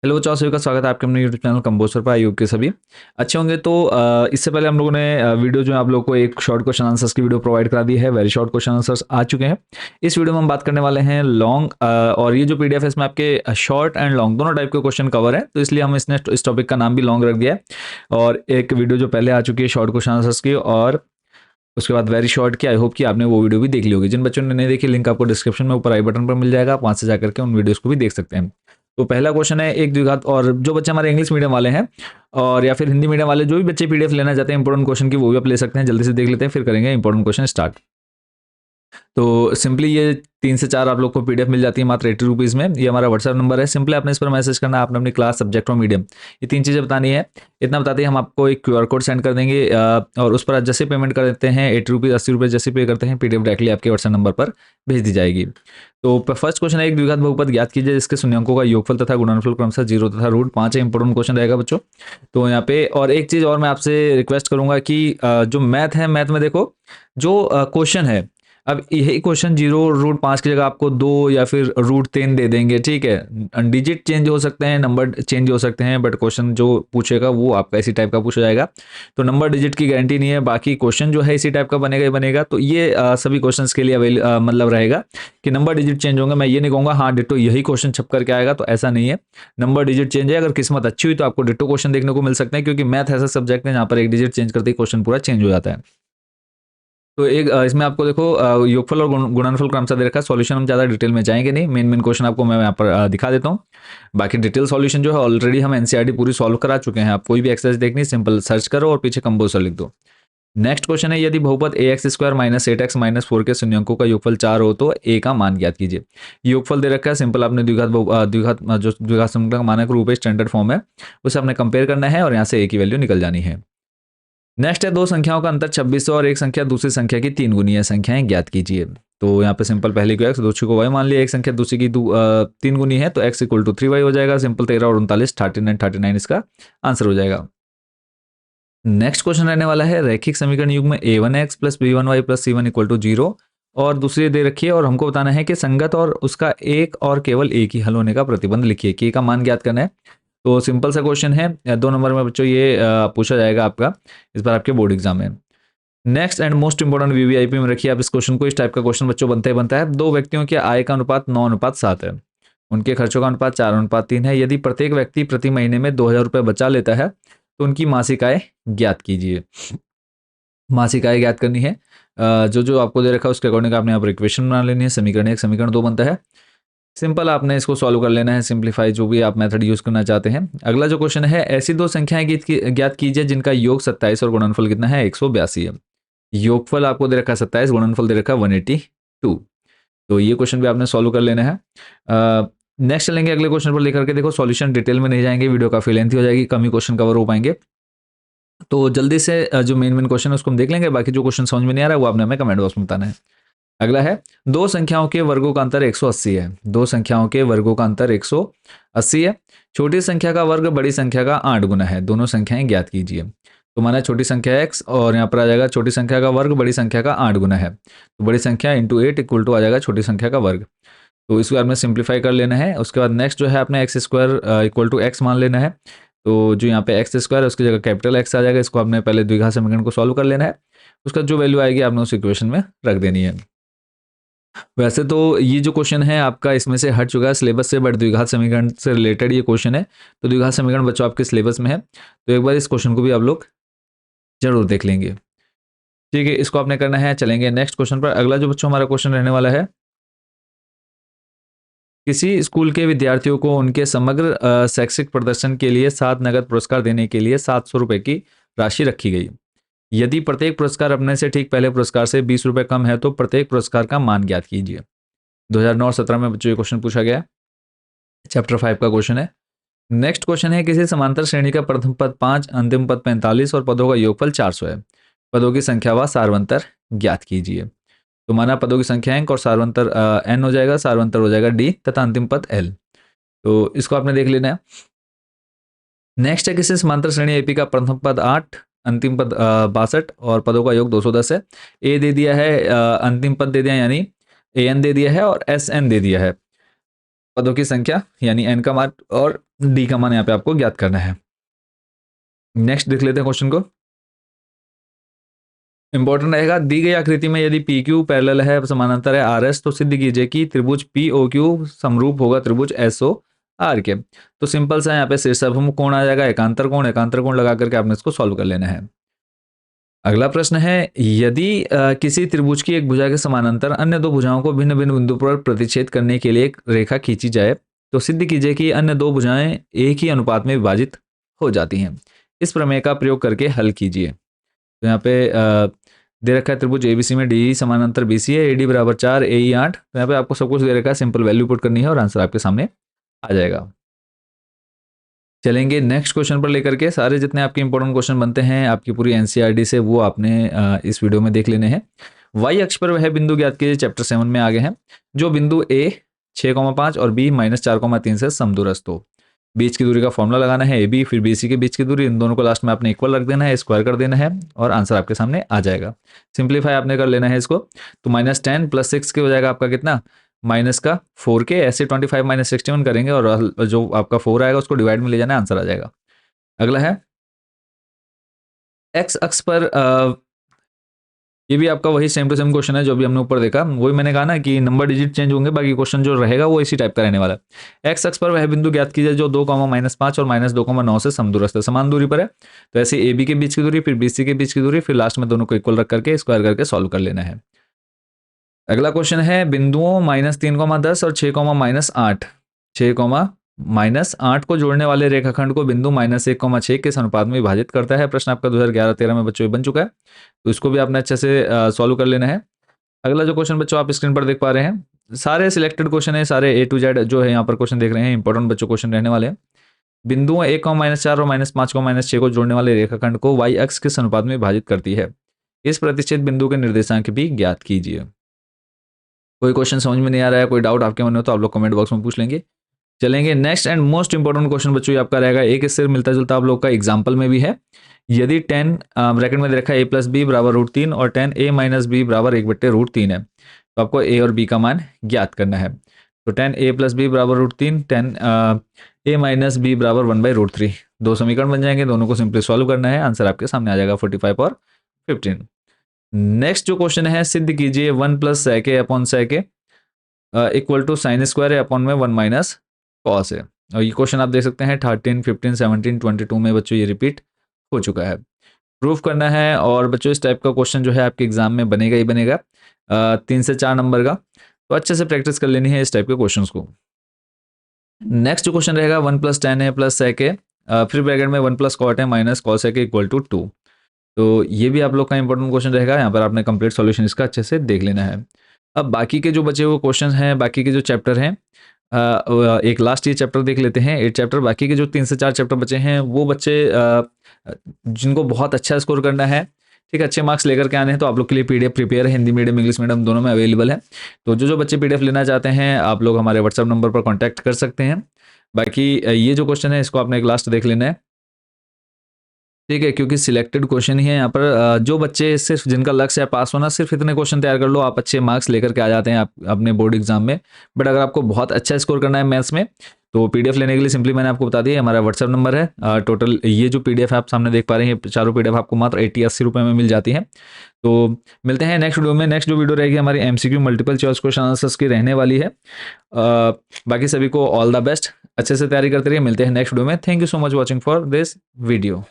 Hello बच्चों, सभी का स्वागत है आपके अपने यूट्यूब चैनल कंपोजर पर। आयोग के सभी अच्छे होंगे। तो इससे पहले हम लोगों ने वीडियो जो है आप लोग को एक शॉर्ट क्वेश्चन आंसर्स की वीडियो प्रोवाइड करा दी है। वेरी शॉर्ट क्वेश्चन आंसर्स आ चुके हैं। इस वीडियो में हम बात करने वाले हैं लॉन्ग, और ये जो पीडीएफ है इसमें आपके शॉर्ट एंड लॉन्ग दोनों टाइप के क्वेश्चन कवर है, तो इसलिए हम इसने इस टॉपिक का नाम भी लॉन्ग रख दिया है। और एक वीडियो जो पहले आ चुकी है शॉर्ट क्वेश्चन आंसर्स की, और उसके बाद वेरी शॉर्ट की। आई होप कि आपने वो वीडियो भी देख ली होगी। जिन बच्चों ने नहीं देखी, लिंक आपको डिस्क्रिप्शन में ऊपर आई बटन पर मिल जाएगा, आप वहां से जाकर के उन वीडियोस को भी देख सकते हैं। तो पहला क्वेश्चन है एक द्विघात, और जो बच्चे हमारे इंग्लिश मीडियम वाले हैं और या फिर हिंदी मीडियम वाले जो भी बच्चे पीडीएफ लेना चाहते हैं इंपॉर्टेंट क्वेश्चन की, वो भी आप ले सकते हैं। जल्दी से देख लेते हैं, फिर करेंगे इंपॉर्टेंट क्वेश्चन स्टार्ट। तो सिंपली ये 3 से 4 आप लोग को पीडीएफ मिल जाती है मात्र 80 रुपीज़ में। ये हमारा व्हाट्सएप नंबर है। सिंपली आपने इस पर मैसेज करना है, आपने अपनी क्लास, सब्जेक्ट और मीडियम, ये 3 चीज़ें बतानी है। इतना बताते ही हम आपको एक क्यूआर कोड सेंड कर देंगे, और उस पर आप जैसे पेमेंट कर देते हैं 80 रुपीज़ 80 रुपये जैसे पे करते हैं, पीडीएफ डायरेक्टली आपके व्हाट्सएप नंबर पर भेज दी जाएगी। तो फर्स्ट क्वेश्चन है, एक द्विघात बहुपद ज्ञात कीजिए जिसके शून्यांकों का योगफल तथा गुणनफल क्रमशः 0 तथा √5 है। इंपॉर्टेंट क्वेश्चन रहेगा बच्चों। तो यहाँ पे और एक चीज़ और मैं आपसे रिक्वेस्ट करूंगा कि जो मैथ है, मैथ में देखो जो क्वेश्चन है, अब यही क्वेश्चन 0 √5 की जगह आपको 2 या फिर √3 दे देंगे, ठीक है। डिजिट चेंज हो सकते हैं, नंबर चेंज हो सकते हैं, बट क्वेश्चन जो पूछेगा वो आपका इसी टाइप का पूछा जाएगा। तो नंबर डिजिट की गारंटी नहीं है, बाकी क्वेश्चन जो है इसी टाइप का बनेगा ही बनेगा। तो ये सभी क्वेश्चंस के लिए मतलब रहेगा कि नंबर डिजिट चेंज होंगे। मैं ये नहीं कहूँगा हाँ डिट्टो यही क्वेश्चन छप करके आएगा, तो ऐसा नहीं है। नंबर डिजिट चेंज है। अगर किस्मत अच्छी हुई तो आपको डिट्टो क्वेश्चन देखने को मिल सकते हैं, क्योंकि मैथ ऐसा सब्जेक्ट है जहाँ पर एक डिजिट चेंज करते ही क्वेश्चन पूरा चेंज हो जाता है। तो एक इसमें आपको देखो योगफल और गुणनफल क्रमशः दे रखा है। सॉल्यूशन हम ज़्यादा डिटेल में जाएंगे नहीं, मेन मेन क्वेश्चन आपको मैं यहाँ पर दिखा देता हूँ। बाकी डिटेल सॉल्यूशन जो है ऑलरेडी हम एनसीईआरटी पूरी सॉल्व करा चुके हैं। आप कोई भी एक्सरसाइज देखनी, सिंपल सर्च करो और पीछे कंपोजर लिख दो। नेक्स्ट क्वेश्चन है, यदि बहुपद ax² - 8x - 4 के शून्यंकों का योगफल 4 हो तो a का मान ज्ञात कीजिए। योगफल दे रखा है। सिंपल आपने जो द्विघात समग्र का मानक रूप है, स्टैंडर्ड फॉर्म है, उसे आपने कंपेयर करना है और यहाँ से a की वैल्यू निकल जानी है। नेक्स्ट है, दो संख्याओं का अंतर 2600 और एक संख्या दूसरी संख्या की 3 गुनी है, संख्याएं ज्ञात कीजिए। तो यहाँ पे सिंपल पहले को x दूसरी को y मान लिया, एक संख्या दूसरी की 3 गुनी है तो x = 3y हो जाएगा। सिंपल 13 और 39 39 इसका आंसर हो जाएगा। नेक्स्ट क्वेश्चन रहने वाला है, रैखिक समीकरण युग में a1x + b1y + c1 = 0 और दूसरी दे रखी है, और हमको बताना है कि संगत और उसका एक और केवल एक ही हल होने का प्रतिबंध लिखिए। k का मान ज्ञात करना है। तो सिंपल सा क्वेश्चन है, 2 नंबर में बच्चों ये पूछा जाएगा आपका, इस बार आपके बोर्ड एग्जाम में। Next and most important VVIP में रखिए आप इस क्वेश्चन को। इस टाइप का क्वेश्चन बच्चों बनता है। 2 व्यक्तियों के आय का अनुपात 9:7 है, उनके खर्चों का अनुपात 4:3 है। यदि प्रत्येक व्यक्ति प्रति महीने में 2000 रुपये बचा लेता है तो उनकी मासिक आय ज्ञात कीजिए। मासिक आय ज्ञात करनी है। जो जो आपको दे रखा है उसके अकॉर्डिंग आपने यहाँ पर इक्वेशन बना लेनी है। समीकरण 1 समीकरण 2 बनता है। सिंपल आपने इसको सॉल्व कर लेना है, सिंप्लीफाई जो भी आप मेथड यूज करना चाहते हैं। अगला जो क्वेश्चन है, ऐसी दो संख्याएं ज्ञात कीजिए जिनका योग 27 और गुणनफल कितना है, 182 है। योगफल आपको दे रखा है 27, गुणनफल दे रखा है 182। तो ये क्वेश्चन भी आपने सॉल्व कर लेना है। नेक्स्ट चलेंगे अगले क्वेश्चन पर लेकर के। देखो सॉल्यूशन डिटेल में नहीं जाएंगे, वीडियो काफी लेंथी हो जाएगी, कम ही क्वेश्चन कवर हो पाएंगे। तो जल्दी से जो मेन मेन क्वेश्चन है उसको हम देख लेंगे। बाकी जो क्वेश्चन समझ में नहीं आ रहा है वो आपने हमें कमेंट बॉक्स में बताना है। अगला है, दो संख्याओं के वर्गों का अंतर 180 है। दो संख्याओं के वर्गों का अंतर 180 है। छोटी संख्या का वर्ग बड़ी संख्या का 8 गुना है। दोनों संख्याएं ज्ञात कीजिए। तो माना छोटी संख्या x और यहाँ पर आ जाएगा छोटी संख्या का वर्ग बड़ी संख्या का 8 गुना है। तो बड़ी संख्या × 8 = आ जाएगा छोटी संख्या का वर्ग। तो इसको आपने सिंप्लीफाई कर लेना है। उसके बाद नेक्स्ट जो है आपने x² = x मान लेना है। तो जो यहाँ पे x² है उसकी जगह कैपिटल X आ जाएगा। इसको आपने पहले द्विघात समीकरण को सॉल्व कर लेना है। उसका जो वैल्यू आएगी आपने उस इक्वेशन में रख देनी है। वैसे तो ये जो क्वेश्चन है आपका इसमें से हट चुका है सिलेबस से, बट द्विघात समीकरण से रिलेटेड ये क्वेश्चन है। तो द्विघात समीकरण बच्चों आपके सिलेबस में है, तो एक बार इस क्वेश्चन को भी आप लोग जरूर देख लेंगे। ठीक है, इसको आपने करना है। चलेंगे नेक्स्ट क्वेश्चन पर। अगला जो बच्चों हमारा क्वेश्चन रहने वाला है, किसी स्कूल के विद्यार्थियों को उनके समग्र शैक्षिक प्रदर्शन के लिए 7 नगद पुरस्कार देने के लिए 700 रुपये की राशि रखी गई। यदि प्रत्येक पुरस्कार अपने से ठीक पहले पुरस्कार से 20 रुपये कम है तो प्रत्येक पुरस्कार का मान ज्ञात कीजिए। 2009-17 में बच्चों ये क्वेश्चन पूछा गया है। चैप्टर 5 का क्वेश्चन है। नेक्स्ट क्वेश्चन है, किसी समांतर श्रेणी का प्रथम पद 5, अंतिम पद 45 और पदों का योगफल 400 है। पदों की संख्या व सार्वंतर ज्ञात कीजिए। तो माना पदों की संख्या अंक और सार्वंतर n हो जाएगा, सार्वंतर हो जाएगा d तथा अंतिम पद l। तो इसको आपने देख लेना है। नेक्स्ट है, किसी समांतर श्रेणी एपी का प्रथम पद 8, अंतिम पद 62 और पदों का योग 210 है। ए दे दिया है, अंतिम पद दे दिया यानी an दे दिया है और sn दे दिया है। पदों की संख्या यानी n का मान और डी का मान यहाँ पे आपको ज्ञात करना है। नेक्स्ट देख लेते हैं क्वेश्चन को। इंपॉर्टेंट रहेगा, दी गई आकृति में यदि पी क्यू पैरेलल है, समानांतर है आर एस, तो सिद्ध कीजिए कि त्रिभुज पी ओ क्यू समरूप होगा त्रिभुज एस ओ आर के। तो सिंपल सा यहाँ पे शीर्षाभिमुख कोण आ जाएगा, एकांतर कोण लगा करके आपने इसको सॉल्व कर लेना है। अगला प्रश्न है, यदि किसी त्रिभुज की एक भुजा के समानांतर अन्य दो भुजाओं को भिन्न भिन्न बिंदु पर प्रतिच्छेद करने के लिए एक रेखा खींची जाए, तो सिद्ध कीजिए कि अन्य दो भुजाएं एक ही अनुपात में विभाजित हो जाती हैं। इस प्रमेय का प्रयोग करके हल कीजिए। तो यहाँ पे दे रखा है त्रिभुज एबीसी में डी समानांतर बीसी है, एडी बराबर 4 एई 8। तो यहाँ पे आपको सब कुछ दे रखा है, सिंपल वैल्यू पुट करनी है और आंसर आपके सामने आ जाएगा। चलेंगे नेक्स्ट क्वेश्चन पर लेकर के। सारे जितने आपके इंपॉर्टेंट क्वेश्चन बनते हैं आपकी पूरी एनसीईआरटी से, वो आपने इस वीडियो में देख लेने हैं। वाई अक्ष पर वह बिंदु ज्ञात कीजिए, चैप्टर 7 में आगे हैं, जो बिंदु ए 6,5 और बी -4,3 से समदूरस्थ हो। बीच की दूरी का फॉर्मूला लगाना है, ए बी फिर बी सी के बीच की दूरी, इन दोनों को लास्ट में आपने इक्वल रख देना है, स्क्वायर कर देना है और आंसर आपके सामने आ जाएगा। सिंप्लीफाई आपने कर लेना है इसको, तो -10 + 6 के हो जाएगा आपका कितना, माइनस का 4 के, ऐसे 25 - 61 करेंगे और जो आपका 4 आएगा उसको डिवाइड में ले जाना है, आंसर आ जाएगा। अगला है एक्स अक्ष पर ये भी आपका वही सेम टू सेम क्वेश्चन है जो भी हमने ऊपर देखा। वही मैंने कहा ना कि नंबर डिजिट चेंज होंगे, बाकी क्वेश्चन जो रहेगा वो इसी टाइप का रहने वाला है। एक्स अक्ष पर वह बिंदु ज्ञात कीजिए जो 2, -5 और -2,9 से समदूरस्थ है, समान दूरी पर है। तो ऐसे ए बी के बीच की दूरी, फिर बी सी के बीच की दूरी, फिर लास्ट में दोनों को इक्वल रख करके स्क्वायर करके सॉल्व कर लेना है। अगला क्वेश्चन है, बिंदुओं -3,10 और 6,-8 6,-8 को जोड़ने वाले रेखाखंड को बिंदु -1,6 के अनुपात में विभाजित करता है। प्रश्न आपका 2011-13 में बच्चों बन चुका है, तो इसको भी आपने अच्छे से सॉल्व कर लेना है। अगला जो क्वेश्चन बच्चों आप स्क्रीन पर देख पा रहे हैं, सारे सिलेक्टेड क्वेश्चन है, सारे A to Z जो है यहाँ पर क्वेश्चन देख रहे हैं, इंपॉर्टेंट बच्चों क्वेश्चन रहने वाले हैं। बिंदुओं 1,-4 और -5,-6 को जोड़ने वाले रेखाखंड को y अक्ष किस अनुपात में विभाजित करती है? इस प्रतिच्छेद बिंदु के निर्देशांक भी ज्ञात कीजिए। कोई क्वेश्चन समझ में नहीं आ रहा है, कोई डाउट आपके मन में हो तो आप लोग कमेंट बॉक्स में पूछ लेंगे। चलेंगे next and most important question बच्चों, ये आपका रहेगा, एक इससे मिलता जुलता आप लोग का एग्जाम्पल में भी है। यदि 10 ब्रैकेट में दे रखा है a + b = √3 और 10a - b = 1/√3 है, तो आपको a और b का मान ज्ञात करना है। तो 10a + b = √3, 10a - b = 1/√3। दो समीकरण बन जाएंगे, दोनों को सिंपली सॉल्व करना है, आंसर आपके सामने आ जाएगा 45 और 15। नेक्स्ट जो क्वेश्चन है, सिद्ध कीजिए 1 + sec a / sec a = sin² a / 1 - cos a। और ये क्वेश्चन आप देख सकते हैं 13, 15, 17, 22 में बच्चों ये रिपीट हो चुका है। प्रूफ करना है, और बच्चों इस टाइप का क्वेश्चन जो है आपके एग्जाम में बनेगा ही बनेगा, 3 से 4 नंबर का, तो अच्छे से प्रैक्टिस कर लेनी है इस टाइप के क्वेश्चंस को। नेक्स्ट जो क्वेश्चन रहेगा 1 + tan a + sec a, फिर ब्रैकेट में 1 + cot a - cos a = 2। तो ये भी आप लोग का इंपॉर्टेंट क्वेश्चन रहेगा, यहाँ पर आपने कंप्लीट सॉल्यूशन इसका अच्छे से देख लेना है। अब बाकी के जो बचे हुए क्वेश्चन हैं, बाकी के जो चैप्टर हैं, एक लास्ट ये चैप्टर देख लेते हैं, 8 चैप्टर। बाकी के जो 3 से 4 चैप्टर बचे हैं, वो बच्चे जिनको बहुत अच्छा स्कोर करना है, ठीक है, अच्छे मार्क्स लेकर के आने हैं, तो आप लोग के लिए पीडीएफ प्रिपेयर है, हिंदी मीडियम इंग्लिश मीडियम दोनों में अवेलेबल है। तो जो बच्चे पीडीएफ लेना चाहते हैं, आप लोग हमारे व्हाट्सएप नंबर पर कॉन्टैक्ट कर सकते हैं। बाकी ये जो क्वेश्चन है इसको आपने एक लास्ट देख लेना है, ठीक है, क्योंकि सिलेक्टेड क्वेश्चन ही है यहाँ पर। जो बच्चे सिर्फ जिनका लक्ष्य है पास होना, सिर्फ इतने क्वेश्चन तैयार कर लो, आप अच्छे मार्क्स लेकर के आ जाते हैं आप अपने बोर्ड एग्जाम में। बट अगर आपको बहुत अच्छा स्कोर करना है मैथ्स में, तो पीडीएफ लेने के लिए सिंपली मैंने आपको बता दिया, हमारा व्हाट्सएप नंबर है। टोटल ये जो पीडीएफ है आप सामने देख पा रहे हैं, ये चारों पीडीएफ आपको मात्र 80-80 रुपये में मिल जाती है। तो मिलते हैं नेक्स्ट वीडियो में। नेक्स्ट जो वीडियो रहेगी हमारी MCQ multiple choice question answers की रहने वाली है। बाकी सभी को ऑल द बेस्ट, अच्छे से तैयारी करते रहिए। मिलते हैं नेक्स्ट वीडियो में। Thank you so much watching for this video.